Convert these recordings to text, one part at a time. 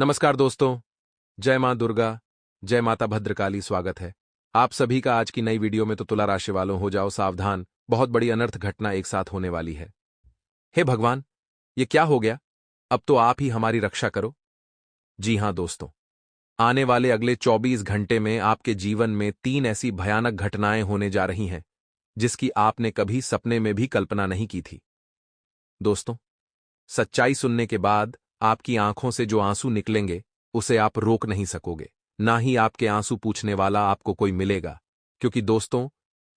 नमस्कार दोस्तों। जय मां दुर्गा, जय माता भद्रकाली। स्वागत है आप सभी का आज की नई वीडियो में। तो तुला राशि वालों, हो जाओ सावधान, बहुत बड़ी अनर्थ घटना एक साथ होने वाली है। हे भगवान, ये क्या हो गया? अब तो आप ही हमारी रक्षा करो। जी हां दोस्तों, आने वाले अगले 24 घंटे में आपके जीवन में 3 ऐसी भयानक घटनाएं होने जा रही हैं जिसकी आपने कभी सपने में भी कल्पना नहीं की थी। दोस्तों, सच्चाई सुनने के बाद आपकी आंखों से जो आंसू निकलेंगे उसे आप रोक नहीं सकोगे। ना ही आपके आंसू पूछने वाला आपको कोई मिलेगा। क्योंकि दोस्तों,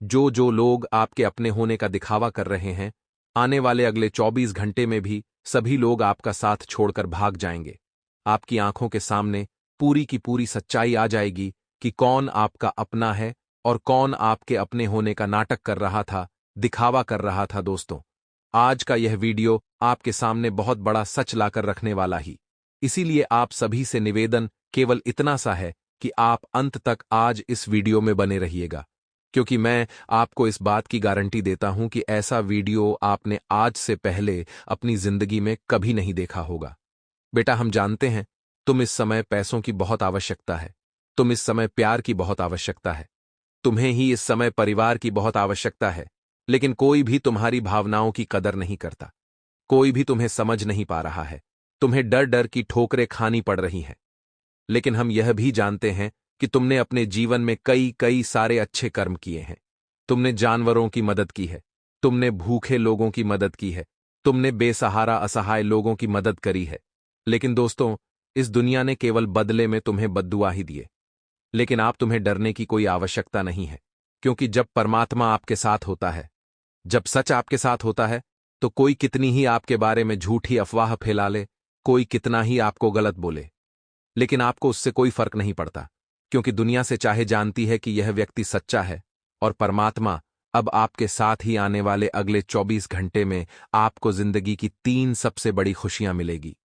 जो लोग आपके अपने होने का दिखावा कर रहे हैं, आने वाले अगले 24 घंटे में भी सभी लोग आपका साथ छोड़कर भाग जाएंगे। आपकी आंखों के सामने पूरी की पूरी सच्चाई आ जाएगी कि कौन आपका अपना है और कौन आपके अपने होने का नाटक कर रहा था, दिखावा कर रहा था। दोस्तों, आज का यह वीडियो आपके सामने बहुत बड़ा सच लाकर रखने वाला ही। इसीलिए आप सभी से निवेदन केवल इतना सा है कि आप अंत तक आज इस वीडियो में बने रहिएगा, क्योंकि मैं आपको इस बात की गारंटी देता हूं कि ऐसा वीडियो आपने आज से पहले अपनी जिंदगी में कभी नहीं देखा होगा। बेटा, हम जानते हैं तुम इस समय पैसों की बहुत आवश्यकता है, तुम इस समय प्यार की बहुत आवश्यकता है, तुम्हें ही इस समय परिवार की बहुत आवश्यकता है। लेकिन कोई भी तुम्हारी भावनाओं की कदर नहीं करता, कोई भी तुम्हें समझ नहीं पा रहा है। तुम्हें डर डर की ठोकरें खानी पड़ रही हैं। लेकिन हम यह भी जानते हैं कि तुमने अपने जीवन में कई कई सारे अच्छे कर्म किए हैं। तुमने जानवरों की मदद की है, तुमने भूखे लोगों की मदद की है, तुमने बेसहारा असहाय लोगों की मदद करी है। लेकिन दोस्तों, इस दुनिया ने केवल बदले में तुम्हें बद्दुआ ही दिए। लेकिन आप तुम्हें डरने की कोई आवश्यकता नहीं है, क्योंकि जब परमात्मा आपके साथ होता है, जब सच आपके साथ होता है, तो कोई कितनी ही आपके बारे में झूठी अफवाह फैला ले, कोई कितना ही आपको गलत बोले, लेकिन आपको उससे कोई फर्क नहीं पड़ता। क्योंकि दुनिया से चाहे जानती है कि यह व्यक्ति सच्चा है, और परमात्मा अब आपके साथ ही आने वाले अगले 24 घंटे में आपको जिंदगी की 3 सबसे बड़ी खुशियां मिलेगी।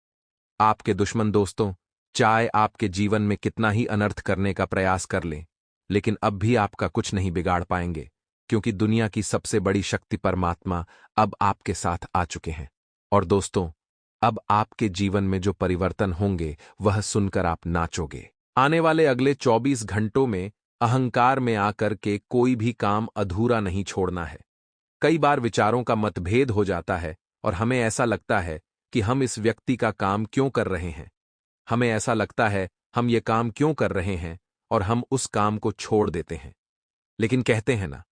आपके दुश्मन दोस्तों, चाहे आपके जीवन में कितना ही अनर्थ करने का प्रयास कर लें, लेकिन अब भी आपका कुछ नहीं बिगाड़ पाएंगे, क्योंकि दुनिया की सबसे बड़ी शक्ति परमात्मा अब आपके साथ आ चुके हैं। और दोस्तों, अब आपके जीवन में जो परिवर्तन होंगे वह सुनकर आप नाचोगे। आने वाले अगले 24 घंटों में अहंकार में आकर के कोई भी काम अधूरा नहीं छोड़ना है। कई बार विचारों का मतभेद हो जाता है और हमें ऐसा लगता है कि हम इस व्यक्ति का काम क्यों कर रहे हैं, हमें ऐसा लगता है हम ये काम क्यों कर रहे हैं, और हम उस काम को छोड़ देते हैं। लेकिन कहते हैं ना,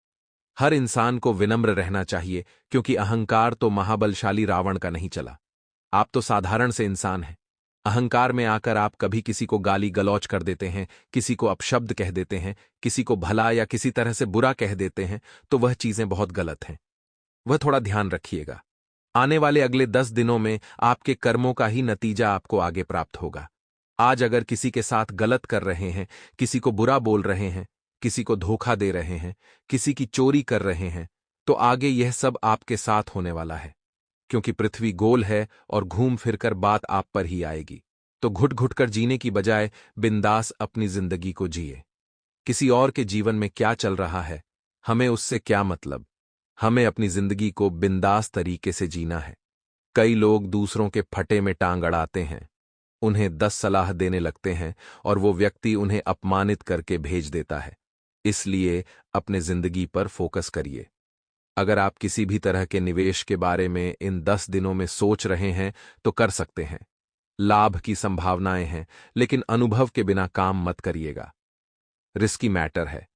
हर इंसान को विनम्र रहना चाहिए, क्योंकि अहंकार तो महाबलशाली रावण का नहीं चला। आप तो साधारण से इंसान हैं। अहंकार में आकर आप कभी किसी को गाली गलौज कर देते हैं, किसी को अपशब्द कह देते हैं, किसी को भला या किसी तरह से बुरा कह देते हैं, तो वह चीजें बहुत गलत हैं। वह थोड़ा ध्यान रखिएगा। आने वाले अगले 10 दिनों में आपके कर्मों का ही नतीजा आपको आगे प्राप्त होगा। आज अगर किसी के साथ गलत कर रहे हैं, किसी को बुरा बोल रहे हैं, किसी को धोखा दे रहे हैं, किसी की चोरी कर रहे हैं, तो आगे यह सब आपके साथ होने वाला है। क्योंकि पृथ्वी गोल है और घूम फिरकर बात आप पर ही आएगी। तो घुट घुट कर जीने की बजाय बिंदास अपनी जिंदगी को जिए। किसी और के जीवन में क्या चल रहा है, हमें उससे क्या मतलब। हमें अपनी जिंदगी को बिंदास तरीके से जीना है। कई लोग दूसरों के फटे में टांग अड़ाते हैं, उन्हें 10 सलाह देने लगते हैं और वो व्यक्ति उन्हें अपमानित करके भेज देता है। इसलिए अपने जिंदगी पर फोकस करिए। अगर आप किसी भी तरह के निवेश के बारे में इन 10 दिनों में सोच रहे हैं तो कर सकते हैं। लाभ की संभावनाएं हैं, लेकिन अनुभव के बिना काम मत करिएगा। रिस्की मैटर है।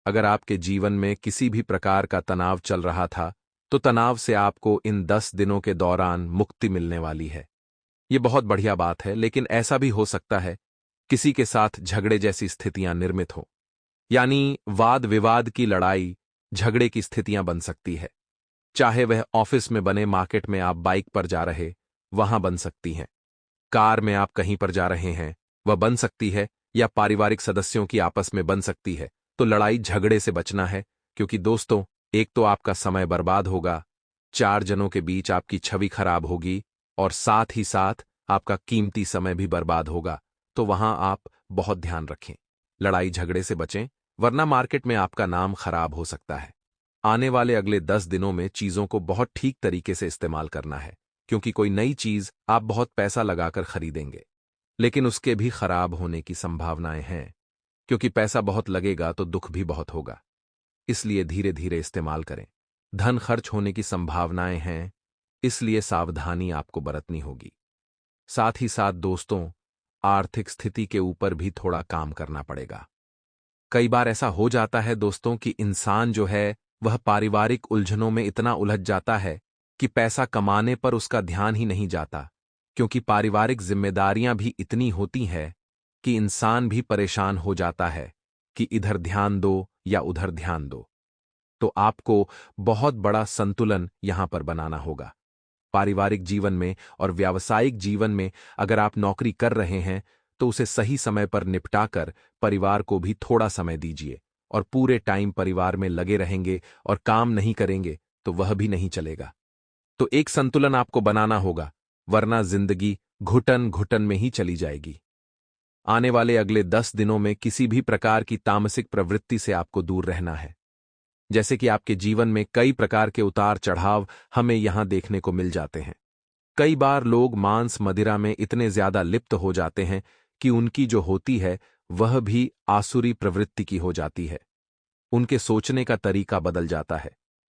अगर आपके जीवन में किसी भी प्रकार का तनाव चल रहा था, तो तनाव से आपको इन 10 दिनों के दौरान मुक्ति मिलने वाली है। ये बहुत बढ़िया बात है। लेकिन ऐसा भी हो सकता है किसी के साथ झगड़े जैसी स्थितियां निर्मित हो, यानी वाद विवाद की लड़ाई झगड़े की स्थितियां बन सकती है। चाहे वह ऑफिस में बने, मार्केट में आप बाइक पर जा रहे, वहां बन सकती हैं। कार में आप कहीं पर जा रहे हैं, वह बन सकती है, या पारिवारिक सदस्यों की आपस में बन सकती है। तो लड़ाई झगड़े से बचना है, क्योंकि दोस्तों, एक तो आपका समय बर्बाद होगा, 4 जनों के बीच आपकी छवि खराब होगी, और साथ ही साथ आपका कीमती समय भी बर्बाद होगा। तो वहां आप बहुत ध्यान रखें, लड़ाई झगड़े से बचें, वरना मार्केट में आपका नाम खराब हो सकता है। आने वाले अगले 10 दिनों में चीजों को बहुत ठीक तरीके से इस्तेमाल करना है, क्योंकि कोई नई चीज आप बहुत पैसा लगाकर खरीदेंगे। लेकिन उसके भी खराब होने की संभावनाएं हैं, क्योंकि पैसा बहुत लगेगा तो दुख भी बहुत होगा। इसलिए धीरे धीरे इस्तेमाल करें। धन खर्च होने की संभावनाएं हैं, इसलिए सावधानी आपको बरतनी होगी। साथ ही साथ दोस्तों, आर्थिक स्थिति के ऊपर भी थोड़ा काम करना पड़ेगा। कई बार ऐसा हो जाता है दोस्तों कि इंसान जो है वह पारिवारिक उलझनों में इतना उलझ जाता है कि पैसा कमाने पर उसका ध्यान ही नहीं जाता, क्योंकि पारिवारिक जिम्मेदारियां भी इतनी होती हैं कि इंसान भी परेशान हो जाता है कि इधर ध्यान दो या उधर ध्यान दो। तो आपको बहुत बड़ा संतुलन यहां पर बनाना होगा। पारिवारिक जीवन में और व्यावसायिक जीवन में अगर आप नौकरी कर रहे हैं तो उसे सही समय पर निपटाकर परिवार को भी थोड़ा समय दीजिए, और पूरे टाइम परिवार में लगे रहेंगे और काम नहीं करेंगे तो वह भी नहीं चलेगा। तो एक संतुलन आपको बनाना होगा, वरना जिंदगी घुटन घुटन में ही चली जाएगी। आने वाले अगले 10 दिनों में किसी भी प्रकार की तामसिक प्रवृत्ति से आपको दूर रहना है। जैसे कि आपके जीवन में कई प्रकार के उतार चढ़ाव हमें यहां देखने को मिल जाते हैं। कई बार लोग मांस मदिरा में इतने ज्यादा लिप्त हो जाते हैं कि उनकी जो होती है वह भी आसुरी प्रवृत्ति की हो जाती है। उनके सोचने का तरीका बदल जाता है,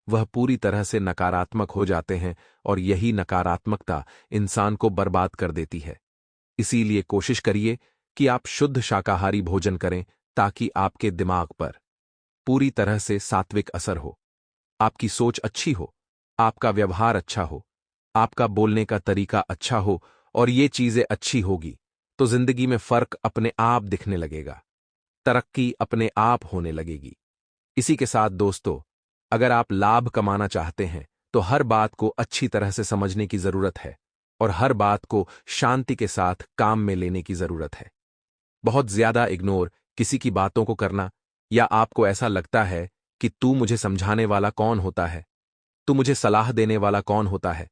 वह पूरी तरह से नकारात्मक हो जाते हैं, और यही नकारात्मकता इंसान को बर्बाद कर देती है। इसीलिए कोशिश करिए कि आप शुद्ध शाकाहारी भोजन करें, ताकि आपके दिमाग पर पूरी तरह से सात्विक असर हो, आपकी सोच अच्छी हो, आपका व्यवहार अच्छा हो, आपका बोलने का तरीका अच्छा हो, और ये चीजें अच्छी होगी तो जिंदगी में फर्क अपने आप दिखने लगेगा, तरक्की अपने आप होने लगेगी। इसी के साथ दोस्तों, अगर आप लाभ कमाना चाहते हैं तो हर बात को अच्छी तरह से समझने की जरूरत है, और हर बात को शांति के साथ काम में लेने की जरूरत है। बहुत ज्यादा इग्नोर किसी की बातों को करना, या आपको ऐसा लगता है कि तू मुझे समझाने वाला कौन होता है, तू मुझे सलाह देने वाला कौन होता है,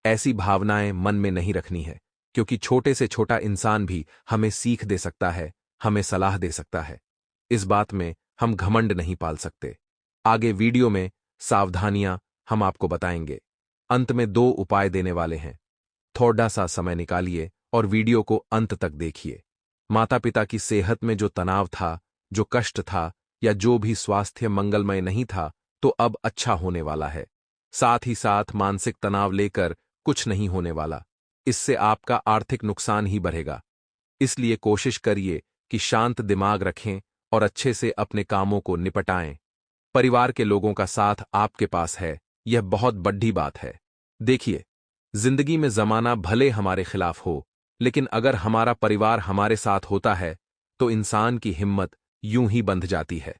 ऐसी भावनाएं मन में नहीं रखनी है, क्योंकि छोटे से छोटा इंसान भी हमें सीख दे सकता है, हमें सलाह दे सकता है। इस बात में हम घमंड नहीं पाल सकते। आगे वीडियो में सावधानियां हम आपको बताएंगे। अंत में 2 उपाय देने वाले हैं। थोड़ा सा समय निकालिए और वीडियो को अंत तक देखिए। माता पिता की सेहत में जो तनाव था, जो कष्ट था, या जो भी स्वास्थ्य मंगलमय नहीं था, तो अब अच्छा होने वाला है। साथ ही साथ मानसिक तनाव लेकर कुछ नहीं होने वाला, इससे आपका आर्थिक नुकसान ही बढ़ेगा। इसलिए कोशिश करिए कि शांत दिमाग रखें और अच्छे से अपने कामों को निपटाएं। परिवार के लोगों का साथ आपके पास है, यह बहुत बड़ी बात है। देखिए, जिंदगी में जमाना भले हमारे खिलाफ हो, लेकिन अगर हमारा परिवार हमारे साथ होता है तो इंसान की हिम्मत यूं ही बंध जाती है।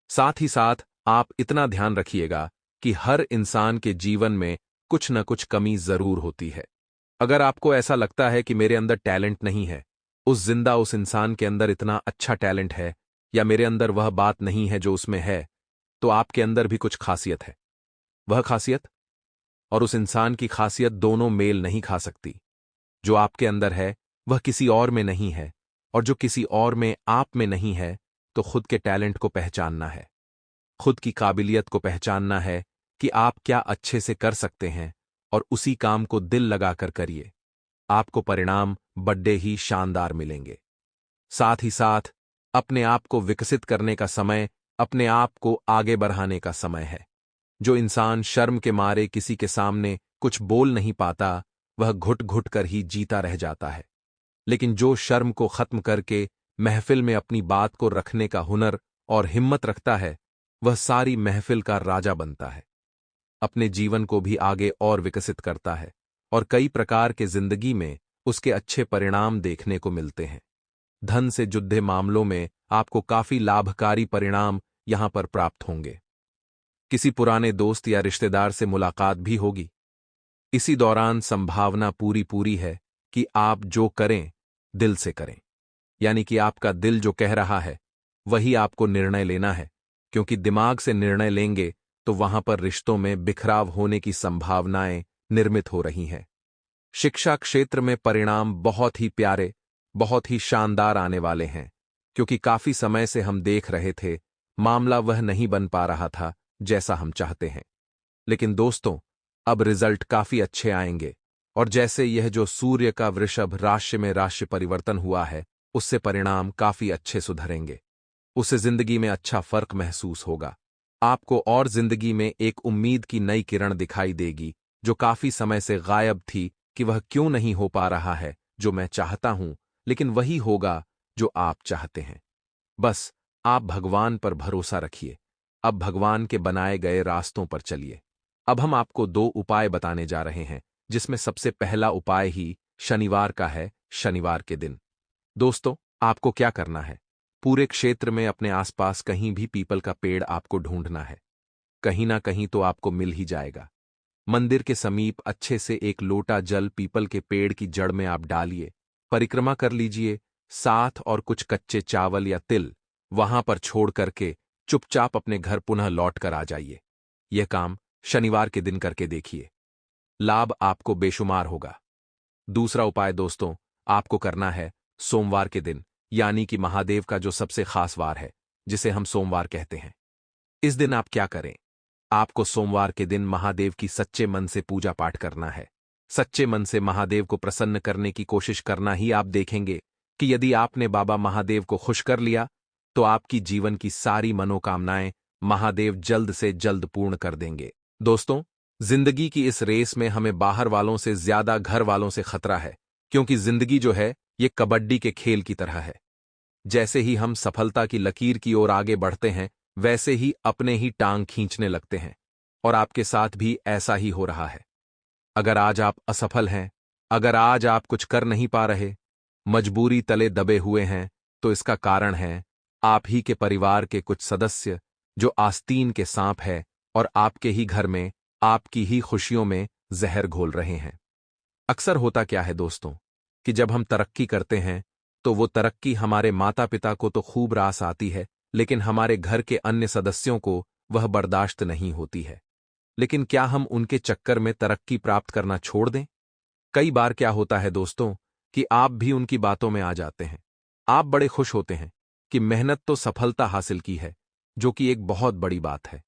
साथ ही साथ आप इतना ध्यान रखिएगा कि हर इंसान के जीवन में कुछ न कुछ कमी जरूर होती है। अगर आपको ऐसा लगता है कि मेरे अंदर टैलेंट नहीं है, उस इंसान के अंदर इतना अच्छा टैलेंट है, या मेरे अंदर वह बात नहीं है जो उसमें है, तो आपके अंदर भी कुछ खासियत है। वह खासियत और उस इंसान की खासियत दोनों मेल नहीं खा सकती। जो आपके अंदर है वह किसी और में नहीं है, और जो किसी और में आप में नहीं है, तो खुद के टैलेंट को पहचानना है, खुद की काबिलियत को पहचानना है कि आप क्या अच्छे से कर सकते हैं, और उसी काम को दिल लगाकर करिए। आपको परिणाम बड़े ही शानदार मिलेंगे। साथ ही साथ अपने आप को विकसित करने का समय, अपने आप को आगे बढ़ाने का समय है। जो इंसान शर्म के मारे किसी के सामने कुछ बोल नहीं पाता, वह घुट घुट कर ही जीता रह जाता है। लेकिन जो शर्म को खत्म करके महफिल में अपनी बात को रखने का हुनर और हिम्मत रखता है, वह सारी महफिल का राजा बनता है, अपने जीवन को भी आगे और विकसित करता है, और कई प्रकार के जिंदगी में उसके अच्छे परिणाम देखने को मिलते हैं। धन से जुड़े मामलों में आपको काफी लाभकारी परिणाम यहां पर प्राप्त होंगे। किसी पुराने दोस्त या रिश्तेदार से मुलाकात भी होगी। इसी दौरान संभावना पूरी पूरी है कि आप जो करें दिल से करें, यानी कि आपका दिल जो कह रहा है वही आपको निर्णय लेना है, क्योंकि दिमाग से निर्णय लेंगे तो वहां पर रिश्तों में बिखराव होने की संभावनाएं निर्मित हो रही हैं। शिक्षा क्षेत्र में परिणाम बहुत ही प्यारे, बहुत ही शानदार आने वाले हैं, क्योंकि काफी समय से हम देख रहे थे मामला वह नहीं बन पा रहा था जैसा हम चाहते हैं। लेकिन दोस्तों, अब रिजल्ट काफी अच्छे आएंगे। और जैसे यह जो सूर्य का वृषभ राशि में राशि परिवर्तन हुआ है, उससे परिणाम काफी अच्छे सुधरेंगे। उसे जिंदगी में अच्छा फर्क महसूस होगा। आपको और जिंदगी में एक उम्मीद की नई किरण दिखाई देगी जो काफी समय से गायब थी कि वह क्यों नहीं हो पा रहा है जो मैं चाहता हूं, लेकिन वही होगा जो आप चाहते हैं। बस आप भगवान पर भरोसा रखिए। अब भगवान के बनाए गए रास्तों पर चलिए। अब हम आपको 2 उपाय बताने जा रहे हैं, जिसमें सबसे पहला उपाय ही शनिवार का है, शनिवार के दिन। दोस्तों, आपको क्या करना है? पूरे क्षेत्र में अपने आसपास कहीं भी पीपल का पेड़ आपको ढूंढना है। कहीं ना कहीं तो आपको मिल ही जाएगा। मंदिर के समीप अच्छे से एक लोटा जल पीपल के पेड़ की जड़ में आप डालिए, परिक्रमा कर लीजिए, साथ और कुछ कच्चे चावल या तिल वहां पर छोड़ करके चुपचाप अपने घर पुनः लौट कर आ जाइए। यह काम शनिवार के दिन करके देखिए, लाभ आपको बेशुमार होगा। दूसरा उपाय दोस्तों, आपको करना है सोमवार के दिन, यानी कि महादेव का जो सबसे खास वार है, जिसे हम सोमवार कहते हैं। इस दिन आप क्या करें? आपको सोमवार के दिन महादेव की सच्चे मन से पूजा पाठ करना है। सच्चे मन से महादेव को प्रसन्न करने की कोशिश करना ही आप देखेंगे कि यदि आपने बाबा महादेव को खुश कर लिया, तो आपकी जीवन की सारी मनोकामनाएं महादेव जल्द से जल्द पूर्ण कर देंगे। दोस्तों, जिंदगी की इस रेस में हमें बाहर वालों से ज्यादा घर वालों से खतरा है, क्योंकि जिंदगी जो है ये कबड्डी के खेल की तरह है। जैसे ही हम सफलता की लकीर की ओर आगे बढ़ते हैं, वैसे ही अपने ही टांग खींचने लगते हैं, और आपके साथ भी ऐसा ही हो रहा है। अगर आज आप असफल हैं, अगर आज आप कुछ कर नहीं पा रहे, मजबूरी तले दबे हुए हैं, तो इसका कारण है आप ही के परिवार के कुछ सदस्य जो आस्तीन के सांप है और आपके ही घर में, आपकी ही खुशियों में जहर घोल रहे हैं। अक्सर होता क्या है दोस्तों, कि जब हम तरक्की करते हैं तो वो तरक्की हमारे माता पिता को तो खूब रास आती है, लेकिन हमारे घर के अन्य सदस्यों को वह बर्दाश्त नहीं होती है। लेकिन क्या हम उनके चक्कर में तरक्की प्राप्त करना छोड़ दें? कई बार क्या होता है दोस्तों, कि आप भी उनकी बातों में आ जाते हैं। आप बड़े खुश होते हैं कि मेहनत तो सफलता हासिल की है, जो कि एक बहुत बड़ी बात है।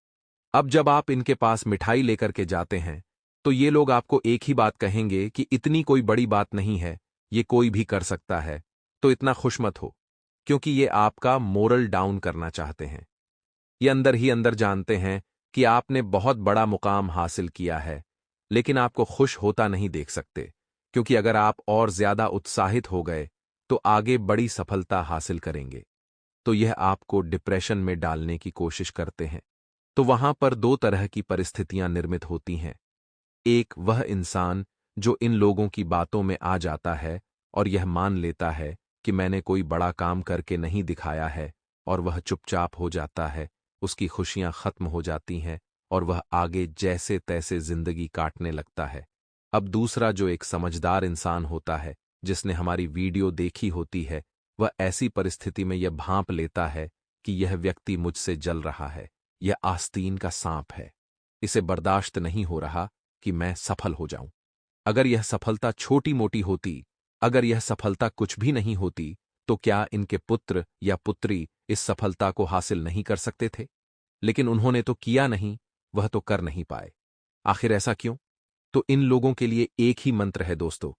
अब जब आप इनके पास मिठाई लेकर के जाते हैं, तो ये लोग आपको एक ही बात कहेंगे कि इतनी कोई बड़ी बात नहीं है, ये कोई भी कर सकता है, तो इतना खुश मत हो, क्योंकि ये आपका मोरल डाउन करना चाहते हैं। ये अंदर ही अंदर जानते हैं कि आपने बहुत बड़ा मुकाम हासिल किया है, लेकिन आपको खुश होता नहीं देख सकते, क्योंकि अगर आप और ज्यादा उत्साहित हो गए तो आगे बड़ी सफलता हासिल करेंगे, तो यह आपको डिप्रेशन में डालने की कोशिश करते हैं। तो वहां पर 2 तरह की परिस्थितियां निर्मित होती हैं। एक वह इंसान जो इन लोगों की बातों में आ जाता है और यह मान लेता है कि मैंने कोई बड़ा काम करके नहीं दिखाया है, और वह चुपचाप हो जाता है, उसकी खुशियां खत्म हो जाती हैं और वह आगे जैसे तैसे जिंदगी काटने लगता है। अब दूसरा जो एक समझदार इंसान होता है, जिसने हमारी वीडियो देखी होती है, वह ऐसी परिस्थिति में यह भांप लेता है कि यह व्यक्ति मुझसे जल रहा है, यह आस्तीन का सांप है, इसे बर्दाश्त नहीं हो रहा कि मैं सफल हो जाऊं। अगर यह सफलता छोटी मोटी होती, अगर यह सफलता कुछ भी नहीं होती, तो क्या इनके पुत्र या पुत्री इस सफलता को हासिल नहीं कर सकते थे? लेकिन उन्होंने तो किया नहीं, वह तो कर नहीं पाए। आखिर ऐसा क्यों? तो इन लोगों के लिए एक ही मंत्र है दोस्तों,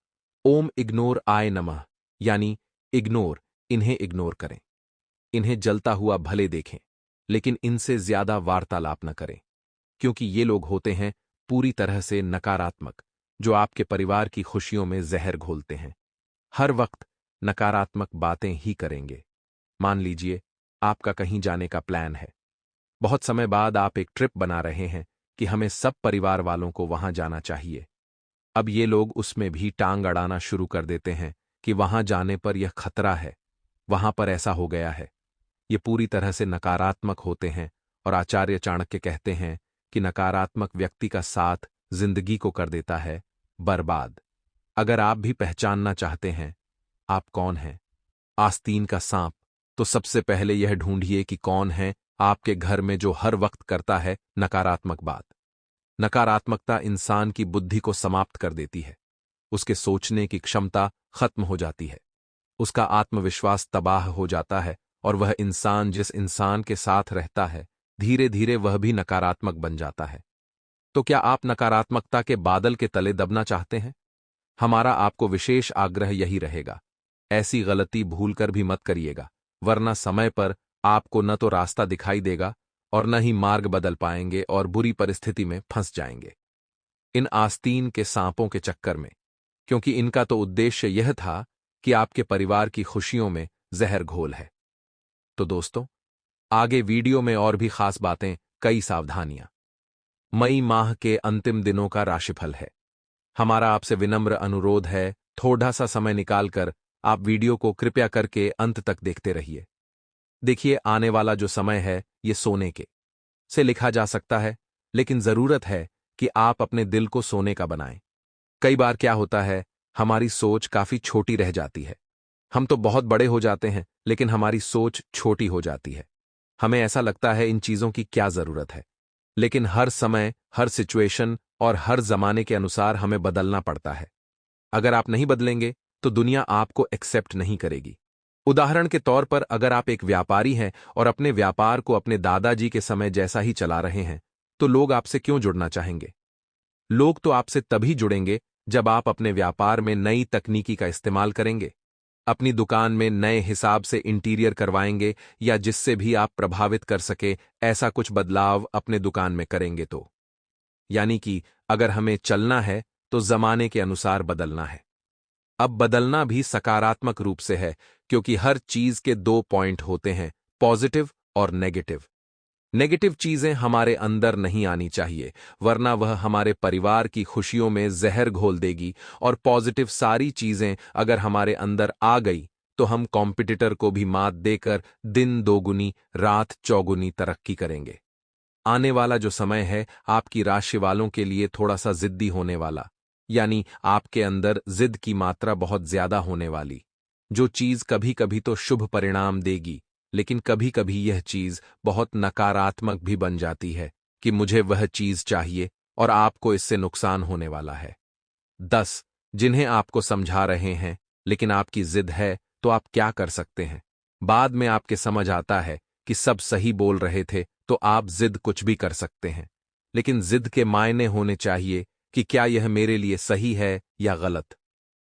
ओम इग्नोर आय नमः, यानी इग्नोर, इन्हें इग्नोर करें। इन्हें जलता हुआ भले देखें, लेकिन इनसे ज्यादा वार्तालाप न करें, क्योंकि ये लोग होते हैं पूरी तरह से नकारात्मक, जो आपके परिवार की खुशियों में जहर घोलते हैं। हर वक्त नकारात्मक बातें ही करेंगे। मान लीजिए आपका कहीं जाने का प्लान है, बहुत समय बाद आप एक ट्रिप बना रहे हैं कि हमें सब परिवार वालों को वहां जाना चाहिए। अब ये लोग उसमें भी टांग अड़ाना शुरू कर देते हैं कि वहां जाने पर यह खतरा है, वहां पर ऐसा हो गया है। ये पूरी तरह से नकारात्मक होते हैं, और आचार्य चाणक्य कहते हैं कि नकारात्मक व्यक्ति का साथ जिंदगी को कर देता है बर्बाद। अगर आप भी पहचानना चाहते हैं आप कौन हैं, आस्तीन का सांप, तो सबसे पहले यह ढूंढिए कि कौन है आपके घर में जो हर वक्त करता है नकारात्मक बात। नकारात्मकता इंसान की बुद्धि को समाप्त कर देती है, उसके सोचने की क्षमता खत्म हो जाती है, उसका आत्मविश्वास तबाह हो जाता है, और वह इंसान जिस इंसान के साथ रहता है, धीरे धीरे वह भी नकारात्मक बन जाता है। तो क्या आप नकारात्मकता के बादल के तले दबना चाहते हैं? हमारा आपको विशेष आग्रह यही रहेगा, ऐसी गलती भूलकर भी मत करिएगा, वरना समय पर आपको न तो रास्ता दिखाई देगा और न ही मार्ग बदल पाएंगे और बुरी परिस्थिति में फंस जाएंगे इन आस्तीन के सांपों के चक्कर में, क्योंकि इनका तो उद्देश्य यह था कि आपके परिवार की खुशियों में जहर घोल है। तो दोस्तों, आगे वीडियो में और भी खास बातें, कई सावधानियां। मई माह के अंतिम दिनों का राशिफल है। हमारा आपसे विनम्र अनुरोध है, थोड़ा सा समय निकालकर आप वीडियो को कृपया करके अंत तक देखते रहिए। देखिए, आने वाला जो समय है ये सोने के से लिखा जा सकता है, लेकिन जरूरत है कि आप अपने दिल को सोने का बनाएं। कई बार क्या होता है, हमारी सोच काफी छोटी रह जाती है। हम तो बहुत बड़े हो जाते हैं, लेकिन हमारी सोच छोटी हो जाती है। हमें ऐसा लगता है इन चीजों की क्या जरूरत है, लेकिन हर समय, हर सिचुएशन और हर जमाने के अनुसार हमें बदलना पड़ता है। अगर आप नहीं बदलेंगे तो दुनिया आपको एक्सेप्ट नहीं करेगी। उदाहरण के तौर पर, अगर आप एक व्यापारी हैं और अपने व्यापार को अपने दादाजी के समय जैसा ही चला रहे हैं, तो लोग आपसे क्यों जुड़ना चाहेंगे? लोग तो आपसे तभी जुड़ेंगे जब आप अपने व्यापार में नई तकनीकी का इस्तेमाल करेंगे, अपनी दुकान में नए हिसाब से इंटीरियर करवाएंगे, या जिससे भी आप प्रभावित कर सके ऐसा कुछ बदलाव अपने दुकान में करेंगे। तो यानी कि अगर हमें चलना है तो जमाने के अनुसार बदलना है। अब बदलना भी सकारात्मक रूप से है, क्योंकि हर चीज के दो पॉइंट होते हैं, पॉजिटिव और नेगेटिव। नेगेटिव चीजें हमारे अंदर नहीं आनी चाहिए, वरना वह हमारे परिवार की खुशियों में जहर घोल देगी, और पॉजिटिव सारी चीजें अगर हमारे अंदर आ गई तो हम कॉम्पिटिटर को भी मात देकर दिन दोगुनी रात चौगुनी तरक्की करेंगे। आने वाला जो समय है आपकी राशि वालों के लिए थोड़ा सा जिद्दी होने वाला, यानी आपके अंदर जिद की मात्रा बहुत ज्यादा होने वाली। जो चीज कभी कभी तो शुभ परिणाम देगी, लेकिन कभी कभी यह चीज बहुत नकारात्मक भी बन जाती है कि मुझे वह चीज चाहिए और आपको इससे नुकसान होने वाला है। 10 जिन्हें आपको समझा रहे हैं, लेकिन आपकी जिद है, तो आप क्या कर सकते हैं? बाद में आपके समझ आता है कि सब सही बोल रहे थे, तो आप जिद कुछ भी कर सकते हैं, लेकिन जिद के मायने होने चाहिए कि क्या यह मेरे लिए सही है या गलत।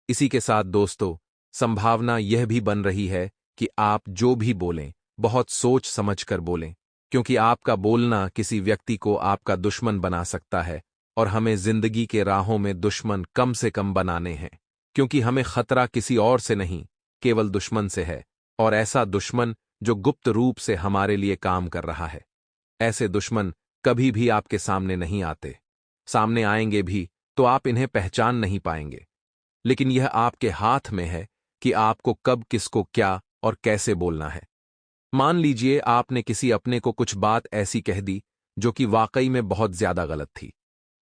इसी के साथ दोस्तों, संभावना यह भी बन रही है कि आप जो भी बोलें बहुत सोच समझ कर बोलें, क्योंकि आपका बोलना किसी व्यक्ति को आपका दुश्मन बना सकता है, और हमें जिंदगी के राहों में दुश्मन कम से कम बनाने हैं, क्योंकि हमें खतरा किसी और से नहीं, केवल दुश्मन से है, और ऐसा दुश्मन जो गुप्त रूप से हमारे लिए काम कर रहा है। ऐसे दुश्मन कभी भी आपके सामने नहीं आते, सामने आएंगे भी तो आप इन्हें पहचान नहीं पाएंगे, लेकिन यह आपके हाथ में है कि आपको कब किसको क्या और कैसे बोलना है। मान लीजिए आपने किसी अपने को कुछ बात ऐसी कह दी जो कि वाकई में बहुत ज्यादा गलत थी।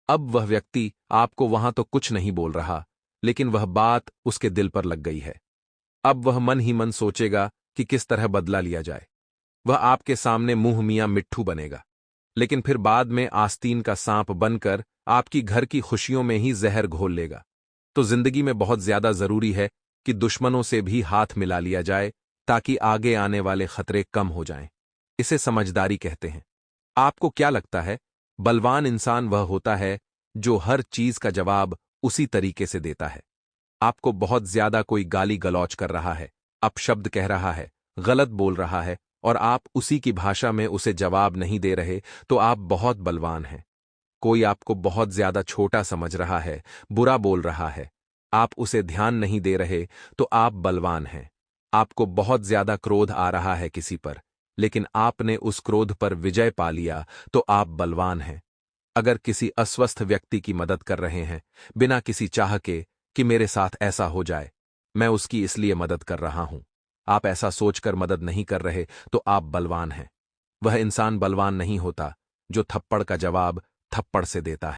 अब वह व्यक्ति आपको वहां तो कुछ नहीं बोल रहा, लेकिन वह बात उसके दिल पर लग गई है। अब वह मन ही मन सोचेगा कि किस तरह बदला लिया जाए। वह आपके सामने मुंह मियां मिट्ठू बनेगा, लेकिन फिर बाद में आस्तीन का सांप बनकर आपकी घर की खुशियों में ही जहर घोल लेगा। तो जिंदगी में बहुत ज्यादा जरूरी है कि दुश्मनों से भी हाथ मिला लिया जाए, ताकि आगे आने वाले खतरे कम हो जाएं। इसे समझदारी कहते हैं। आपको क्या लगता है, बलवान इंसान वह होता है जो हर चीज का जवाब उसी तरीके से देता है? आपको बहुत ज्यादा कोई गाली गलौज कर रहा है, अपशब्द कह रहा है, गलत बोल रहा है, और आप उसी की भाषा में उसे जवाब नहीं दे रहे, तो आप बहुत बलवान हैं। कोई आपको बहुत ज्यादा छोटा समझ रहा है, बुरा बोल रहा है, आप उसे ध्यान नहीं दे रहे, तो आप बलवान हैं। आपको बहुत ज्यादा क्रोध आ रहा है किसी पर, लेकिन आपने उस क्रोध पर विजय पा लिया, तो आप बलवान हैं। अगर किसी अस्वस्थ व्यक्ति की मदद कर रहे हैं, बिना किसी चाह के कि मेरे साथ ऐसा हो जाए, मैं उसकी इसलिए मदद कर रहा हूं, आप ऐसा सोचकर मदद नहीं कर रहे, तो आप बलवान हैं। वह इंसान बलवान नहीं होता जो थप्पड़ का जवाब थप्पड़ से देता है।